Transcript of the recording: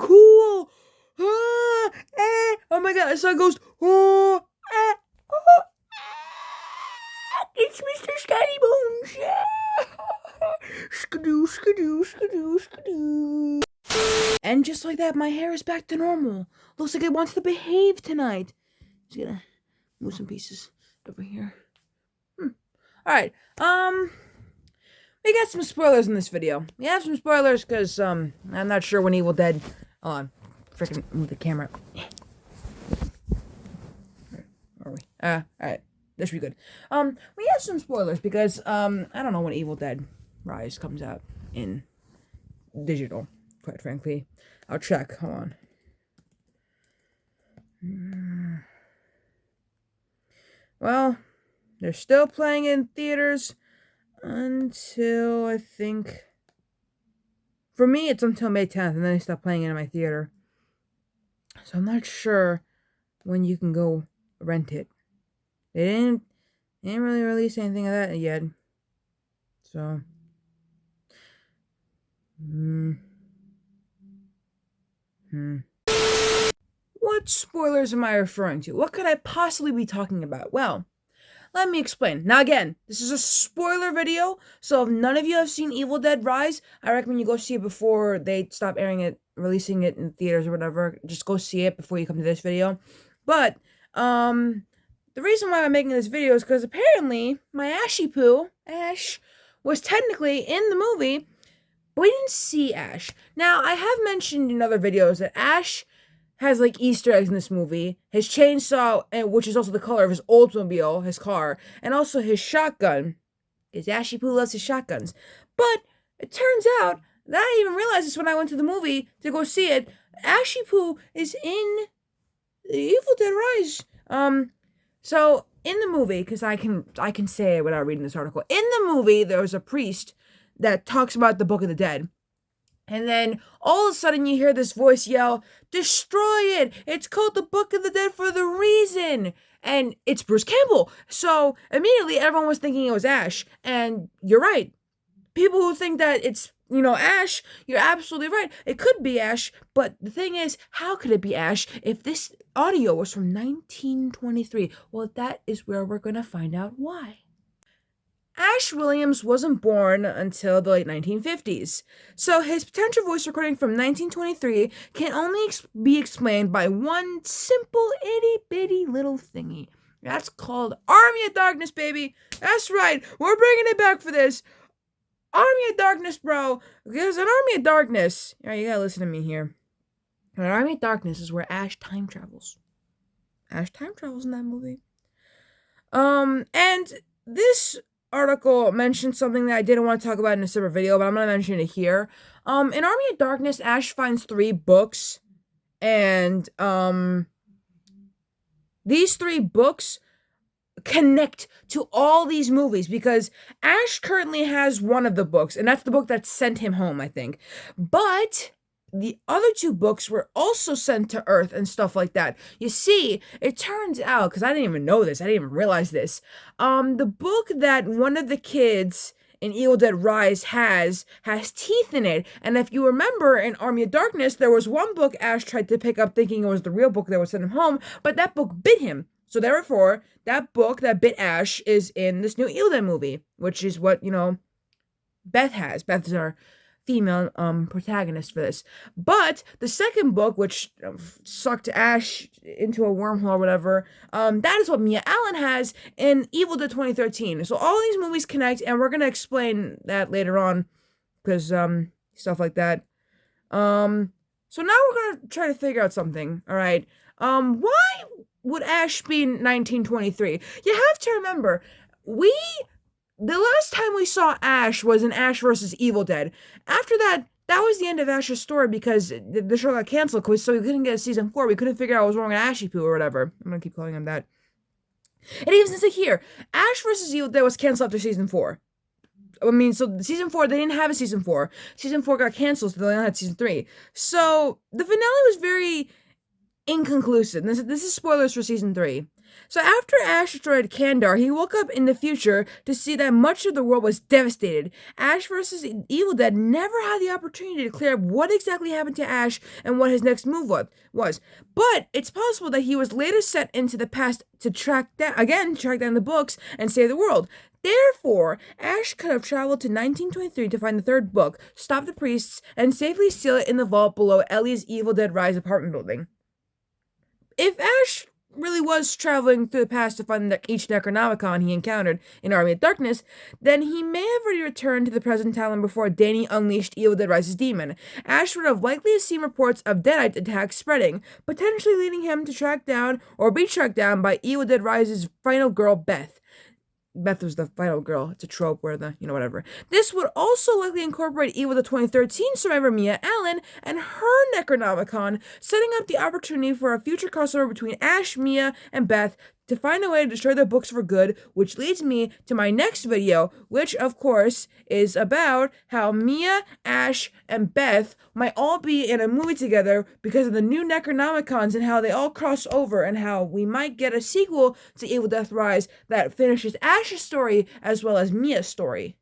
cool. Oh my god, the sun goes, oh, it's Mr. Scotty Bones. Skadoo, skadoo, skadoo, skadoo. And just like that, my hair is back to normal. Looks like it wants to behave tonight. Just gonna move some pieces over here. Alright, we got some spoilers in this video. We have some spoilers because, I'm not sure when Evil Dead... Hold on. Freaking move the camera. Where are we? Alright. This should be good. We have some spoilers because, I don't know when Evil Dead Rise comes out in digital, quite frankly. I'll check. Hold on. Well, they're still playing in theaters until, I think... For me, it's until May 10th, and then they stop playing it in my theater. So I'm not sure when you can go rent it. They didn't really release anything of that yet. So... What spoilers am I referring to? What could I possibly be talking about? Well, let me explain. Now again, this is a spoiler video, so if none of you have seen Evil Dead Rise, I recommend you go see it before they stop airing it, releasing it in theaters or whatever. Just go see it before you come to this video. But, the reason why I'm making this video is because apparently my Ashy Poo, Ash, was technically in the movie, but we didn't see Ash. Now, I have mentioned in other videos that Ash has like Easter eggs in this movie. His chainsaw, which is also the color of his Oldsmobile, his car, and also his shotgun. Because Ashy Poo loves his shotguns. But it turns out that I didn't even realize this when I went to the movie to go see it. Ashy Poo is in the Evil Dead Rise. So in the movie, because I can say it without reading this article. In the movie, there was a priest that talks about the Book of the Dead. And then, all of a sudden, you hear this voice yell, "Destroy it! It's called the Book of the Dead for the reason!" And it's Bruce Campbell. So, immediately, everyone was thinking it was Ash. And you're right. People who think that it's, Ash, you're absolutely right. It could be Ash. But the thing is, how could it be Ash if this audio was from 1923? Well, that is where we're going to find out why. Ash Williams wasn't born until the late 1950s, so his potential voice recording from 1923 can only be explained by one simple itty-bitty little thingy. That's called Army of Darkness, baby! That's right, we're bringing it back for this! Army of Darkness, bro! There's an Army of Darkness! Alright, you gotta listen to me here. An Army of Darkness is where Ash time travels. Ash time travels in that movie. And this article mentioned something that I didn't want to talk about in a separate video, but I'm going to mention it here. In Army of Darkness, Ash finds 3 books, and, these 3 books connect to all these movies, because Ash currently has one of the books, and that's the book that sent him home, I think. But the other 2 books were also sent to Earth and stuff like that. You see, it turns out, because I didn't even know this, I didn't even realize this, the book that one of the kids in Evil Dead Rise has teeth in it. And if you remember, in Army of Darkness, there was one book Ash tried to pick up thinking it was the real book that would send him home, but that book bit him. So therefore, that book that bit Ash is in this new Evil Dead movie, which is what, Beth has. Beth is our female protagonist for this. But the second book, which sucked Ash into a wormhole or whatever, that is what Mia Allen has in Evil Dead 2013. So all these movies connect, and we're gonna explain that later on, because stuff like that. So now we're gonna try to figure out something. All right. Why would Ash be in 1923? You have to remember, the last time we saw Ash was in Ash vs. Evil Dead. After that, that was the end of Ash's story because the show got canceled, so we couldn't get a season 4. We couldn't figure out what was wrong with Ashy Poo or whatever. I'm gonna keep calling him that. And even since here, Ash vs. Evil Dead was canceled after season 4. I mean, so season 4, they didn't have a season 4. Season 4 got canceled, so they only had season 3. So the finale was very inconclusive. This is spoilers for season 3. So after Ash destroyed Kandar, he woke up in the future to see that much of the world was devastated. Ash versus Evil Dead never had the opportunity to clear up what exactly happened to Ash and what his next move was. But it's possible that he was later sent into the past to track down the books and save the world. Therefore, Ash could have traveled to 1923 to find the third book, stop the priests, and safely seal it in the vault below Ellie's Evil Dead Rise apartment building. If Ash really was traveling through the past to find each Necronomicon he encountered in Army of Darkness, then he may have already returned to the present time before Danny unleashed Evil Dead Rise's demon. Ash would have likely seen reports of Deadite attacks spreading, potentially leading him to track down or be tracked down by Evil Dead Rise's final girl, Beth. Beth was the final girl. It's a trope where whatever. This would also likely incorporate Evil the 2013 survivor Mia Allen and her Necronomicon, setting up the opportunity for a future crossover between Ash, Mia, and Beth to find a way to destroy their books for good, which leads me to my next video, which, of course, is about how Mia, Ash, and Beth might all be in a movie together because of the new Necronomicons and how they all cross over, and how we might get a sequel to Evil Dead Rise that finishes Ash's story as well as Mia's story.